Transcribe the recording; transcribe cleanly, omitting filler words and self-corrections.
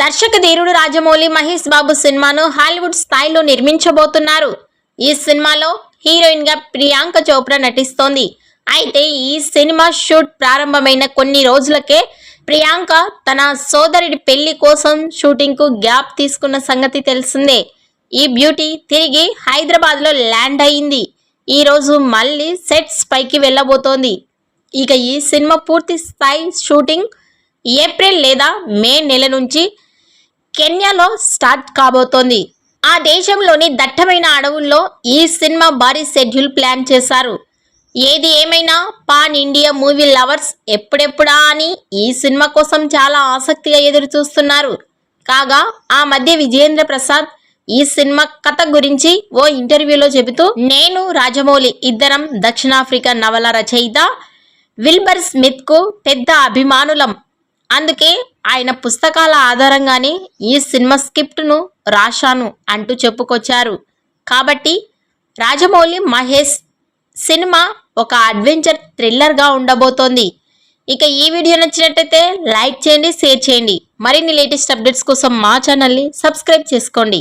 దర్శక ధీరుడు రాజమౌళి మహేష్ బాబు సినిమాను హాలీవుడ్ స్థాయిలో నిర్మించబోతున్నారు. ఈ సినిమాలో హీరోయిన్ గా ప్రియాంక చోప్రా నటిస్తోంది. అయితే ఈ సినిమా షూట్ ప్రారంభమైన కొన్ని రోజులకే ప్రియాంక తన సోదరుడి పెళ్లి కోసం షూటింగ్ కు గ్యాప్ తీసుకున్న సంగతి తెలిసిందే. ఈ బ్యూటీ తిరిగి హైదరాబాద్ లో ల్యాండ్ అయింది. ఈ రోజు మళ్ళీ సెట్స్ పైకి వెళ్ళబోతోంది. ఇక ఈ సినిమా పూర్తి స్థాయి షూటింగ్ ఏప్రిల్ లేదా మే నెల నుంచి కెన్యాలో స్టార్ట్ కాబోతోంది. ఆ దేశంలోని దట్టమైన అడవుల్లో ఈ సినిమా భారీ షెడ్యూల్ ప్లాన్ చేశారు. ఏది ఏమైనా పాన్ ఇండియా మూవీ లవర్స్ ఎప్పుడెప్పుడా అని ఈ సినిమా కోసం చాలా ఆసక్తిగా ఎదురు చూస్తున్నారు. కాగా ఆ మధ్య విజయేంద్ర ప్రసాద్ ఈ సినిమా కథ గురించి ఓ ఇంటర్వ్యూలో చెబుతూ, నేను రాజమౌళి ఇద్దరం దక్షిణాఫ్రికా నవల రచయిత విల్బర్ స్మిత్ కు పెద్ద అభిమానులం. అందుకే ఆయన పుస్తకాల ఆధారంగానే ఈ సినిమా స్క్రిప్ట్ ను రాశాను అంటూ చెప్పుకొచ్చారు. కాబట్టి రాజమౌళి మహేష్ సినిమా ఒక అడ్వెంచర్ థ్రిల్లర్ గా ఉండబోతోంది. ఇక ఈ వీడియో నచ్చినట్లయితే లైక్ చేయండి, షేర్ చేయండి. మరిన్ని లేటెస్ట్ అప్డేట్స్ కోసం మా ఛానల్ని సబ్స్క్రైబ్ చేసుకోండి.